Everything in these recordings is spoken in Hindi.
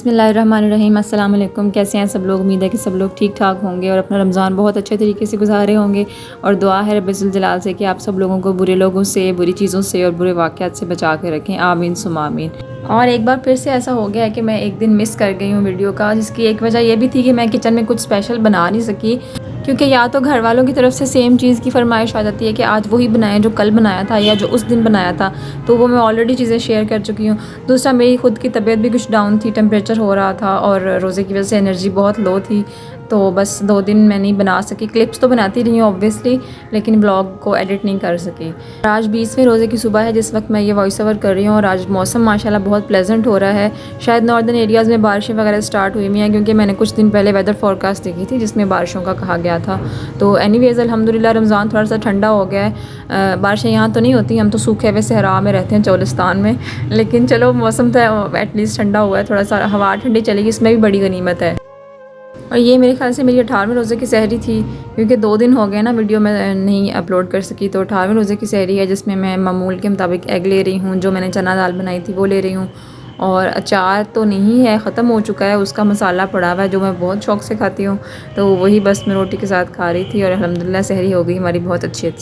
बिस्मिल्लाहिर्रहमानिर्रहीम। अस्सलाम वालेकुम। कैसे हैं सब लोग? उम्मीद है कि सब लोग ठीक ठाक होंगे और अपना रमज़ान बहुत अच्छे तरीके से गुजारे होंगे। और दुआ है रब्बुल जलाल से कि आप सब लोगों को बुरे लोगों से, बुरी चीज़ों से और बुरे वाक़यात से बचा के रखें। आमीन सुम्मा आमीन। और एक बार फिर से ऐसा हो गया है कि मैं एक दिन मिस कर गई हूँ वीडियो का, जिसकी एक वजह यह भी थी कि मैं किचन में कुछ स्पेशल बना नहीं सकी, क्योंकि या तो घर वालों की तरफ से सेम चीज़ की फरमाइश आ जाती है कि आज वही बनाएं जो कल बनाया था या जो उस दिन बनाया था, तो वो मैं ऑलरेडी चीज़ें शेयर कर चुकी हूँ। दूसरा, मेरी खुद की तबीयत भी कुछ डाउन थी, टेम्परेचर हो रहा था और रोज़े की वजह से एनर्जी बहुत लो थी, तो बस 2 दिन मैं नहीं बना सकी। क्लिप्स तो बनाती रही हूँ ऑब्वियसली, लेकिन ब्लॉग को एडिट नहीं कर सकी। आज 20वें रोज़े की सुबह है जिस वक्त मैं ये वॉइस ओवर कर रही हूँ, और आज मौसम माशाल्लाह बहुत प्लेजेंट हो रहा है। शायद नॉर्दर्न एरियाज़ में बारिशें वगैरह स्टार्ट हुई हुई हैं, क्योंकि मैंने कुछ दिन पहले वेदर फोरकास्ट देखी थी जिसमें बारिशों का कहा गया था। तो एनीवेज़ अल्हम्दुलिल्लाह रमज़ान थोड़ा सा ठंडा हो गया है। बारिशें यहाँ तो नहीं होती, हम तो सूखे हुए सहरा में रहते हैं चोलिस्तान में, लेकिन चलो मौसम तो एटलीस्ट ठंडा हुआ है, थोड़ा सा हवा ठंडी चलेगी, इसमें भी बड़ी गनीमत है। और ये मेरे ख्याल से मेरी 18वें रोज़े की सहरी थी, क्योंकि 2 दिन हो गए ना वीडियो में नहीं अपलोड कर सकी। तो 18वें रोज़े की सहरी है जिसमें मैं मामूल के मुताबिक एग ले रही हूँ, जो मैंने चना दाल बनाई थी वो ले रही हूँ। और अचार तो नहीं है, ख़त्म हो चुका है, उसका मसाला पड़ा हुआ है जो मैं बहुत शौक़ से खाती हूँ, तो वही बस मैं रोटी के साथ खा रही थी। और अल्हम्दुलिल्लाह सहरी हो गई हमारी बहुत अच्छी।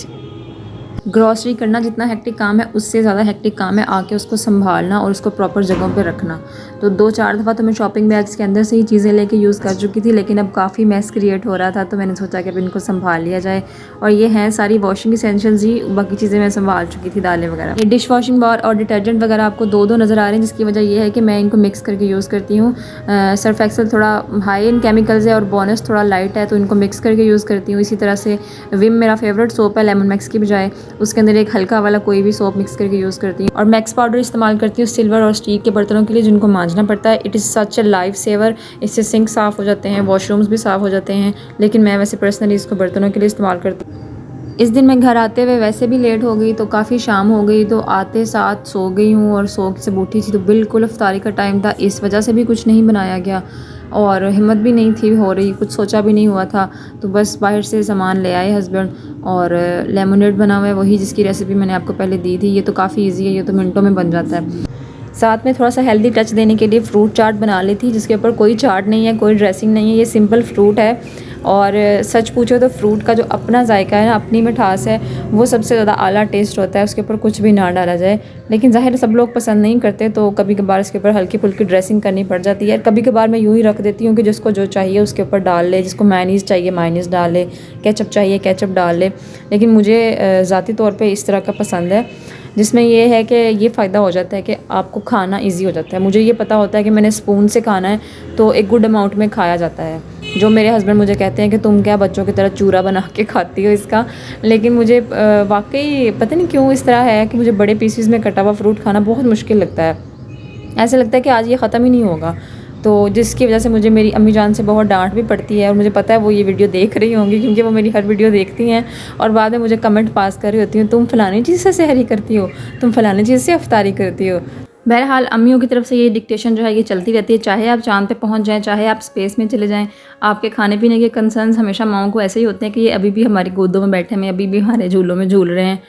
ग्रॉसरी करना जितना हेक्टिक काम है, उससे ज़्यादा हेक्टिक काम है आके उसको संभालना और उसको प्रॉपर जगहों पे रखना। तो 2-4 दफ़ा तो मैं शॉपिंग बैग्स के अंदर से ही चीज़ें लेके यूज़ कर चुकी थी, लेकिन अब काफ़ी मैस क्रिएट हो रहा था, तो मैंने सोचा कि अब इनको संभाल लिया जाए। और ये हैं सारी वॉशिंग इसेंशियल्स ही, बाकी चीज़ें मैं संभाल चुकी थी, दालें वगैरह। ये डिश वॉशिंग बार और डिटर्जेंट वगैरह आपको 2-2 नज़र आ रहे हैं, जिसकी वजह यह है कि मैं इनको मिक्स करके यूज़ करती हूँ। सर्फ एक्सेल थोड़ा हाई इन केमिकल्स है और बोनस थोड़ा लाइट है, तो इनको मिक्स करके यूज़ करती हूँ। इसी तरह से विम मेरा फेवरेट सोप है लेमन मैक्स की बजाय, उसके अंदर एक हल्का वाला कोई भी सोप मिक्स करके यूज़ करती हूँ। और मैक्स पाउडर इस्तेमाल करती हूँ सिल्वर और स्टील के बर्तनों के लिए जिनको मांजना पड़ता है। It is such a life saver. इससे सिंक साफ़ हो जाते हैं, वॉशरूम्स भी साफ़ हो जाते हैं, लेकिन मैं वैसे पर्सनली इसको बर्तनों के लिए इस्तेमाल करती हूँ। इस दिन मैं घर आते हुए वैसे भी लेट हो गई, तो काफ़ी शाम हो गई, तो आते साथ सो गई हूँ और सो के जब उठी थी तो बिल्कुल इफ्तारी का टाइम था, इस वजह से भी कुछ नहीं बनाया गया और हिम्मत भी नहीं थी हो रही, कुछ सोचा भी नहीं हुआ था। तो बस बाहर से सामान ले आए हस्बैंड, और लेमनेड बना हुआ है वही जिसकी रेसिपी मैंने आपको पहले दी थी। ये तो काफ़ी ईजी है, ये तो मिनटों में बन जाता है। साथ में थोड़ा सा हेल्दी टच देने के लिए फ्रूट चाट बना ली थी, जिसके ऊपर कोई चाट नहीं है, कोई ड्रेसिंग नहीं है, ये सिंपल फ्रूट है। और सच पूछो तो फ्रूट का जो अपना जायका है ना, अपनी मिठास है, वो सबसे ज़्यादा आला टेस्ट होता है, उसके ऊपर कुछ भी ना डाला जाए। लेकिन ज़ाहिर सब लोग पसंद नहीं करते, तो कभी कभार इसके ऊपर हल्की फुल्की ड्रेसिंग करनी पड़ जाती है। कभी कभार मैं यूँ ही रख देती हूँ कि जिसको जो चाहिए उसके ऊपर डाल ले, जिसको मायनीज़ चाहिए मायनीज़ डाल ले, केचप चाहिए केचप डाल ले। लेकिन मुझे ज़ाती तौर पर इस तरह का पसंद है, जिसमें ये है कि ये फ़ायदा हो जाता है कि आपको खाना इजी हो जाता है। मुझे ये पता होता है कि मैंने स्पून से खाना है, तो एक गुड अमाउंट में खाया जाता है। जो मेरे हस्बैंड मुझे कहते हैं कि तुम क्या बच्चों की तरह चूरा बना के खाती हो इसका, लेकिन मुझे वाकई पता नहीं क्यों इस तरह है कि मुझे बड़े पीसीज में कटा हुआ फ्रूट खाना बहुत मुश्किल लगता है। ऐसा लगता है कि आज ये ख़त्म ही नहीं होगा, तो जिसकी वजह से मुझे मेरी अम्मी जान से बहुत डांट भी पड़ती है। और मुझे पता है वो ये वीडियो देख रही होंगी, क्योंकि वो मेरी हर वीडियो देखती हैं और बाद में मुझे कमेंट पास कर रही होती हूँ, तुम फ़लानी चीज़ से सहरी करती हो, तुम फ़लानी चीज़ से अफ्तारी करती हो। बहरहाल अम्मियों की तरफ से ये डिक्टेशन जो है ये चलती रहती है, चाहे आप चाँद पे पहुँच जाएँ, चाहे आप स्पेस में चले जाएँ, आपके खाने पीने के कंसर्न्स हमेशा माओं को ऐसे ही होते हैं कि ये अभी भी हमारी गोदों में बैठे हैं, अभी भी हमारे झूलों में झूल रहे हैं।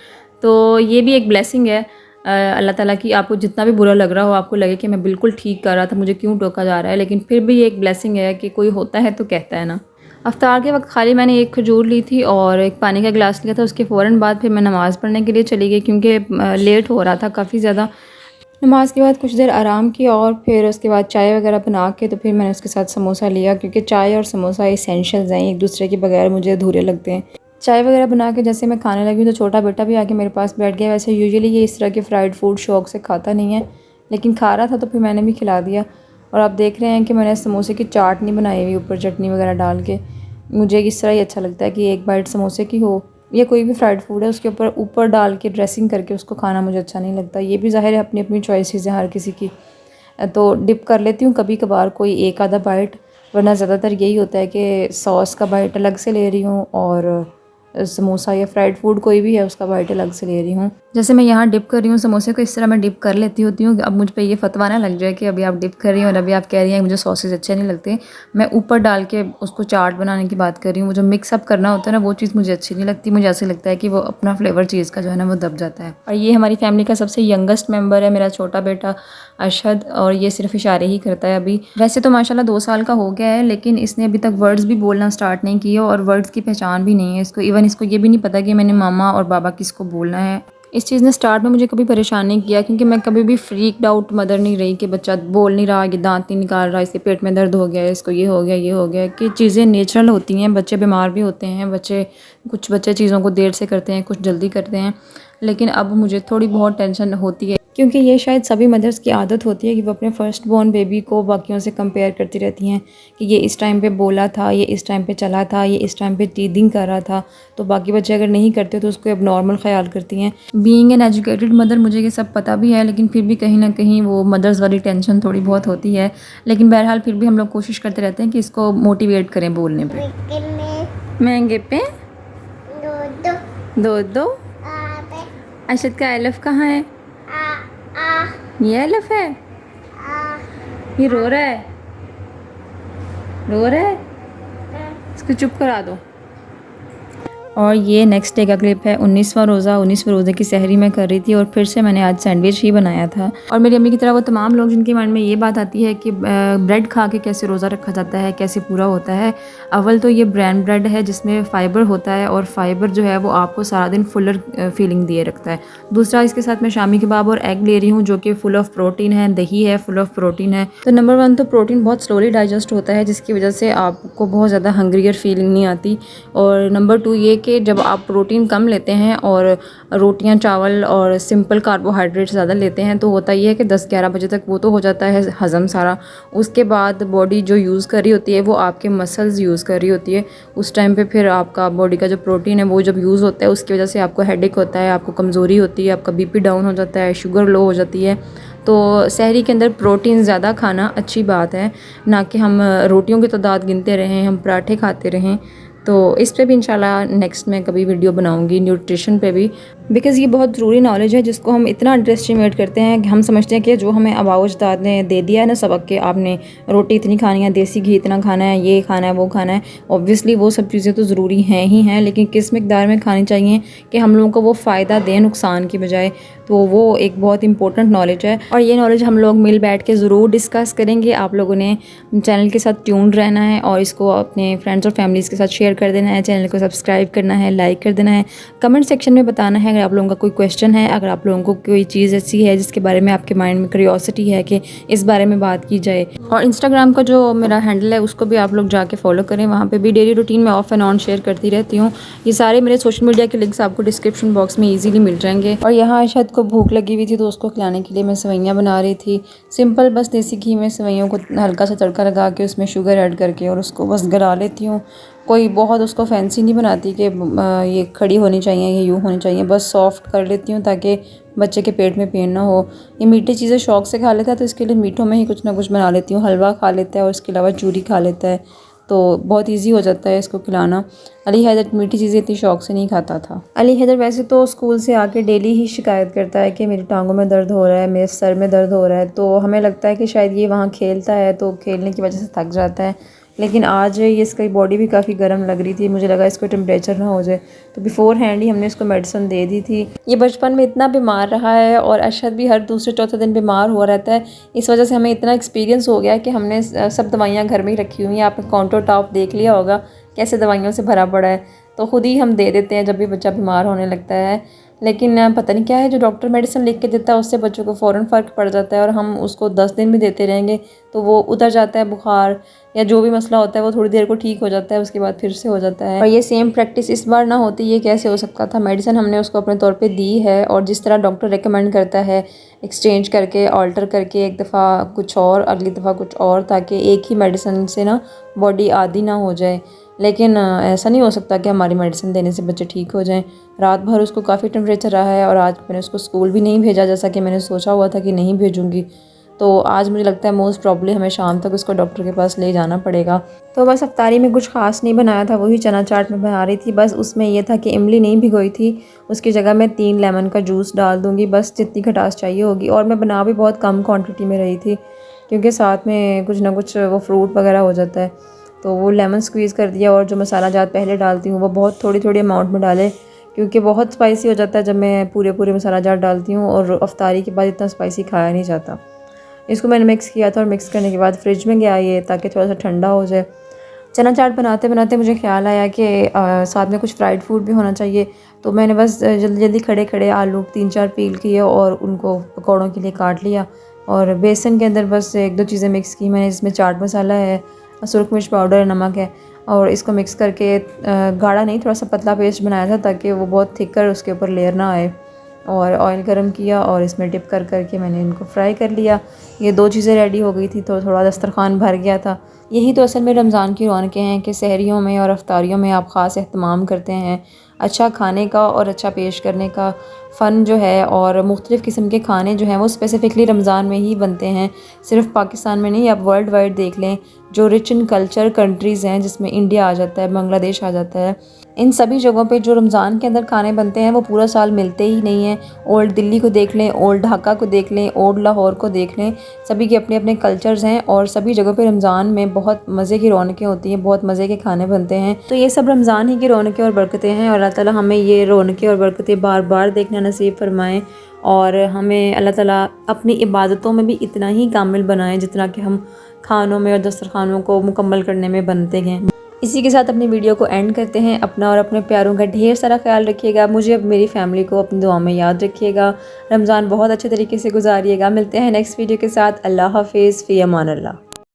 तो ये भी एक ब्लेसिंग है अल्लाह ताला की। आपको जितना भी बुरा लग रहा हो, आपको लगे कि मैं बिल्कुल ठीक कर रहा था, मुझे क्यों टोका जा रहा है, लेकिन फिर भी ये एक ब्लेसिंग है कि कोई होता है तो कहता है ना। अफ्तार के वक्त खाली मैंने एक खजूर ली थी और एक पानी का गिलास लिया था। उसके फ़ौरन बाद फिर मैं नमाज़ पढ़ने के लिए चली गई, क्योंकि लेट हो रहा था काफ़ी ज़्यादा। नमाज़ के बाद कुछ देर आराम किया और फिर उसके बाद चाय वगैरह बना के तो फिर मैंने उसके साथ समोसा लिया, क्योंकि चाय और समोसा इसेंशियल्स हैं, एक दूसरे के बगैर मुझे अधूरे लगते हैं। चाय वगैरह बना के जैसे मैं खाने लगी तो छोटा बेटा भी आके मेरे पास बैठ गया। वैसे यूजुअली ये इस तरह के फ्राइड फूड शौक से खाता नहीं है, लेकिन खा रहा था तो फिर मैंने भी खिला दिया। और आप देख रहे हैं कि मैंने समोसे की चाट नहीं बनाई हुई ऊपर चटनी वगैरह डाल के। मुझे इस तरह ही अच्छा लगता है कि एक बाइट समोसे की हो या कोई भी फ्राइड फूड है उसके ऊपर डाल के ड्रेसिंग करके उसको खाना मुझे अच्छा नहीं लगता। ये भी ज़ाहिर है अपनी अपनी चॉइसेस हैं हर किसी की, तो डिप कर लेती हूँ कभी कभार कोई एक आधा बाइट, वरना ज़्यादातर यही होता है कि सॉस का बाइट अलग से ले रही हूँ और समोसा या फ्राइड फूड कोई भी है उसका बाइट अलग से ले रही हूँ। जैसे मैं यहाँ डिप कर रही हूँ समोसे को, इस तरह मैं डिप कर लेती होती हूँ। अब मुझ पे ये फतवा ना लग जाए कि अभी आप डिप कर रही हैं और अभी आप कह रही हैं मुझे सॉसेज अच्छे नहीं लगते। मैं ऊपर डाल के उसको चाट बनाने की बात कर रही हूँ। वो जो मिक्स अप करना होता है ना वो चीज़ मुझे अच्छी नहीं लगती। मुझे ऐसे लगता है कि वो अपना फ्लेवर चीज़ का जो है ना वो दब जाता है। और ये हमारी फैमिली का सबसे यंगेस्ट मेंबर है, मेरा छोटा बेटा अरशद, और ये सिर्फ इशारे ही करता है अभी। वैसे तो माशाल्लाह 2 साल का हो गया है, लेकिन इसने अभी तक वर्ड्स भी बोलना स्टार्ट नहीं किए और वर्ड्स की पहचान भी नहीं है इसको। इवन इसको ये भी नहीं पता कि मैंने मामा और बाबा किसको बोलना है। इस चीज़ ने स्टार्ट में मुझे कभी परेशान नहीं किया, क्योंकि मैं कभी भी फ्रीक्ड आउट मदर नहीं रही कि बच्चा बोल नहीं रहा, ये दांत नहीं निकाल रहा, इसके पेट में दर्द हो गया है, इसको ये हो गया, ये हो गया, कि चीज़ें नेचुरल होती हैं। बच्चे बीमार भी होते हैं, कुछ बच्चे चीज़ों को देर से करते हैं, कुछ जल्दी करते हैं। लेकिन अब मुझे थोड़ी बहुत टेंशन होती है, क्योंकि ये शायद सभी मदर्स की आदत होती है कि वो अपने फर्स्ट बॉर्न बेबी को बाकियों से कंपेयर करती रहती हैं कि ये इस टाइम पे बोला था, ये इस टाइम पे चला था, ये इस टाइम पे टीदिंग कर रहा था। तो बाकी बच्चे अगर नहीं करते तो उसको अब नॉर्मल ख्याल करती हैं। बीइंग एन एजुकेटेड मदर मुझे ये सब पता भी है, लेकिन फिर भी कहीं ना कहीं वो मदर्स वाली टेंशन थोड़ी बहुत होती है। लेकिन बहरहाल फिर भी हम लोग कोशिश करते रहते हैं कि इसको मोटिवेट करें बोलने पर। महंगे पे दो दो अरशद का एलफ कहाँ है? ये एलफ है, ये रो रहा है, रो रहा है, इसको चुप करा दो। और ये नेक्स्ट डे का क्लिप है। 19वां रोज़ा, 19वें रोज़े की सहरी मैं कर रही थी और फिर से मैंने आज सैंडविच ही बनाया था। और मेरी अम्मी की तरह वो तमाम लोग जिनके माइंड में ये बात आती है कि ब्रेड खा के कैसे रोज़ा रखा जाता है, कैसे पूरा होता है। अव्वल तो ये ब्रांड ब्रेड है जिसमें फ़ाइबर होता है, और फ़ाइबर जो है वो आपको सारा दिन फुलर फीलिंग दिए रखता है। दूसरा, इसके साथ मैं शामी कबाब और एग ले रही हूँ जो कि फुल ऑफ प्रोटीन है, दही है, फुल ऑफ प्रोटीन है। तो नंबर 1 तो प्रोटीन बहुत स्लोली डाइजेस्ट होता है, जिसकी वजह से आपको बहुत ज़्यादा हंग्रियर फीलिंग नहीं आती। और नंबर 2 ये कि जब आप प्रोटीन कम लेते हैं और रोटियां, चावल और सिंपल कार्बोहाइड्रेट ज़्यादा लेते हैं तो होता ये है कि 10-11 बजे तक वो तो हो जाता है हज़म सारा। उसके बाद बॉडी जो यूज़ कर रही होती है वो आपके मसल्स यूज़ कर रही होती है। उस टाइम पे फिर आपका बॉडी का जो प्रोटीन है वो जब यूज़ होता है उसकी वजह से आपको हेडेक होता है, आपको कमज़ोरी होती है, आपका बीपी डाउन हो जाता है, शुगर लो हो जाती है। तो सहरी के अंदर प्रोटीन ज़्यादा खाना अच्छी बात है, ना कि हम रोटियों की तादाद गिनते रहें, हम पराठे खाते रहें। तो इस पे भी इंशाल्लाह नेक्स्ट में कभी वीडियो बनाऊंगी, न्यूट्रिशन पे भी, बिकॉज़ ये बहुत ज़रूरी नॉलेज है जिसको हम इतना अंडर एस्टिमेट करते हैं कि हम समझते हैं कि जो हमें आबाओ अजदाद ने दे दिया है ना सबक के आपने रोटी इतनी खानी है, देसी घी इतना खाना है, ये खाना है, वो खाना है। ऑब्वियसली वो सब चीज़ें तो ज़रूरी हैं ही हैं, लेकिन किस मिकदार में खानी चाहिए कि हम लोगों को वो फ़ायदा दें नुकसान की बजाय। तो वो एक बहुत इंपॉर्टेंट नॉलेज है और ये नॉलेज हम लोग मिल बैठ के ज़रूर डिस्कस करेंगे। आप लोगों ने चैनल के साथ ट्यून रहना है और इसको अपने फ्रेंड्स और फैमिलीज़ के साथ शेयर कर देना है, चैनल को सब्सक्राइब करना है, लाइक कर देना है, कमेंट सेक्शन में बताना है अगर आप लोगों का कोई क्वेश्चन है, अगर आप लोगों को कोई चीज़ ऐसी है जिसके बारे में आपके माइंड में क्यूरियोसिटी है कि इस बारे में बात की जाए। और इंस्टाग्राम का जो मेरा हैंडल है उसको भी आप लोग जाके फॉलो करें, वहाँ पे भी डेली रूटीन में ऑफ एंड ऑन शेयर करती रहती हूँ। ये सारे मेरे सोशल मीडिया के लिंक्स आपको डिस्क्रिप्शन बॉक्स में ईजीली मिल जाएंगे। और यहाँ अरशद को भूख लगी हुई थी तो उसको खिलाने के लिए मैं सेवइयाँ बना रही थी। सिंपल बस देसी घी में सेवइयों को हल्का सा तड़का लगा के उसमें शुगर ऐड करके और उसको बस गला लेती हूँ। कोई बहुत उसको फैंसी नहीं बनाती कि ये खड़ी होनी चाहिए, ये यूँ होनी चाहिए, बस सॉफ्ट कर लेती हूँ ताकि बच्चे के पेट में पेन ना हो। ये मीठी चीज़ें शौक़ से खा लेता है तो इसके लिए मीठों में ही कुछ ना कुछ बना लेती हूँ। हलवा खा लेता है और इसके अलावा चूरी खा लेता है, तो बहुत इजी हो जाता है इसको खिलाना। अली हैदर मीठी चीज़ें इतनी शौक़ से नहीं खाता था। अली हैदर वैसे तो स्कूल से आके डेली ही शिकायत करता है कि मेरी टांगों में दर्द हो रहा है, मेरे सर में दर्द हो रहा है। तो हमें लगता है कि शायद ये वहाँ खेलता है तो खेलने की वजह से थक जाता है, लेकिन आज ये इसकी बॉडी भी काफ़ी गर्म लग रही थी, मुझे लगा इसको टेम्परेचर ना हो जाए तो बिफ़ोर हैंड ही हमने इसको मेडिसिन दे दी थी। ये बचपन में इतना बीमार रहा है और अरशद भी हर दूसरे चौथे दिन बीमार हुआ रहता है। इस वजह से हमें इतना एक्सपीरियंस हो गया है कि हमने सब दवाइयाँ घर में ही रखी हुई हैं। आपने काउंटर टॉप देख लिया होगा कैसे दवाइयों से भरा पड़ा है, तो ख़ुद ही हम दे देते हैं जब भी बच्चा बीमार होने लगता है। लेकिन पता नहीं क्या है, जो डॉक्टर मेडिसिन लिख के देता है उससे बच्चों को फ़ौरन फ़र्क पड़ जाता है और हम उसको 10 दिन भी देते रहेंगे तो वो उतर जाता है, बुखार या जो भी मसला होता है वो थोड़ी देर को ठीक हो जाता है, उसके बाद फिर से हो जाता है। और ये सेम प्रैक्टिस इस बार ना होती, ये कैसे हो सकता था। मेडिसिन हमने उसको अपने तौर पे दी है और जिस तरह डॉक्टर रेकमेंड करता है एक्सचेंज करके, ऑल्टर करके, एक दफ़ा कुछ और अगली दफ़ा कुछ और, ताकि एक ही मेडिसिन से ना बॉडी आदी ना हो जाए। लेकिन ऐसा नहीं हो सकता कि हमारी मेडिसिन देने से बच्चे ठीक हो जाएं। रात भर उसको काफ़ी टेम्परेचर रहा है और आज मैंने उसको स्कूल भी नहीं भेजा जैसा कि मैंने सोचा हुआ था कि नहीं भेजूँगी। तो तो आज मुझे लगता है मोस्ट प्रॉब्ली हमें शाम तक उसको डॉक्टर के पास ले जाना पड़ेगा। तो बस अफ्तारी में कुछ ख़ास नहीं बनाया था, वही चना चाट में बना रही थी। बस उसमें यह था कि इमली नहीं भिगोई थी, उसकी जगह मैं 3 लेमन का जूस डाल दूँगी, बस जितनी खटास चाहिए होगी। और मैं बना भी बहुत कम क्वांटिटी में रही थी क्योंकि साथ में कुछ ना कुछ वो फ्रूट वगैरह हो जाता है, तो वो लेमन स्क्वीज़ कर दिया। और जो मसाला जात पहले डालती हूँ वो बहुत थोड़ी थोड़ी अमाउंट में डाले क्योंकि बहुत स्पाइसी हो जाता है जब मैं पूरे मसाला जात डालती हूँ, और अफ्तारी के बाद इतना स्पाइसी खाया नहीं जाता। इसको मैंने मिक्स किया था और मिक्स करने के बाद फ्रिज में गया ये, ताकि थोड़ा सा ठंडा हो जाए। चना चाट बनाते बनाते मुझे ख्याल आया कि साथ में कुछ फ्राइड फूड भी होना चाहिए, तो मैंने बस जल्दी जल्दी खड़े खड़े आलू 3-4 पील किए और उनको पकौड़ों के लिए काट लिया। और बेसन के अंदर बस 1-2 चीज़ें मिक्स की मैंने, इसमें चाट मसाला है, सुरख मिर्च पाउडर है, नमक है, और इसको मिक्स करके गाढ़ा नहीं, थोड़ा सा पतला पेस्ट बनाया था ताकि वो बहुत थिक कर उसके ऊपर लेयर ना आए। और ऑयल गरम किया और इसमें डिप कर करके मैंने इनको फ्राई कर लिया। ये 2 चीज़ें रेडी हो गई थी तो थोड़ा दस्तरखान भर गया था। यही तो असल में रमज़ान की रौनकें हैं कि सहरियों में और अफ्तारियों में आप ख़ास एहतमाम करते हैं अच्छा खाने का और अच्छा पेश करने का। फ़न जो है और मुख्तलिफ़ किस्म के खाने जो हैं वो स्पेसिफ़िकली रमज़ान में ही बनते हैं, सिर्फ पाकिस्तान में नहीं, आप वर्ल्ड वाइड देख लें। जो रिच इन कल्चर कंट्रीज़ हैं जिसमें इंडिया आ जाता है, बांग्लादेश आ जाता है, इन सभी जगहों पे जो रमज़ान के अंदर खाने बनते हैं वो पूरा साल मिलते ही नहीं हैं। ओल्ड दिल्ली को देख लें, ओल्ड ढाका को देख लें, ओल्ड लाहौर को देख लें, सभी के अपने अपने कल्चर्स हैं और सभी जगहों पे रमज़ान में बहुत मज़े की रौनकें होती हैं, बहुत मज़े के खाने बनते हैं। तो ये सब रमज़ान ही की रौनकें और बरकतें हैं, और अल्लाह ताला हमें ये रौनकें और बरकतें बार बार देखना नसीब फरमाएँ, और हमें अल्लाह ताला अपनी इबादतों में भी इतना ही कामिल बनाएं जितना कि हम खानों में और दस्तरखानों को मुकम्मल करने में बनते हैं। इसी के साथ अपनी वीडियो को एंड करते हैं। अपना और अपने प्यारों का ढेर सारा ख्याल रखिएगा, मुझे अब मेरी फैमिली को अपनी दुआ में याद रखिएगा। रमज़ान बहुत अच्छे तरीके से गुजारिएगा। मिलते हैं नेक्स्ट वीडियो के साथ। अल्लाह हाफिज़, फ़ी अमान अल्लाह।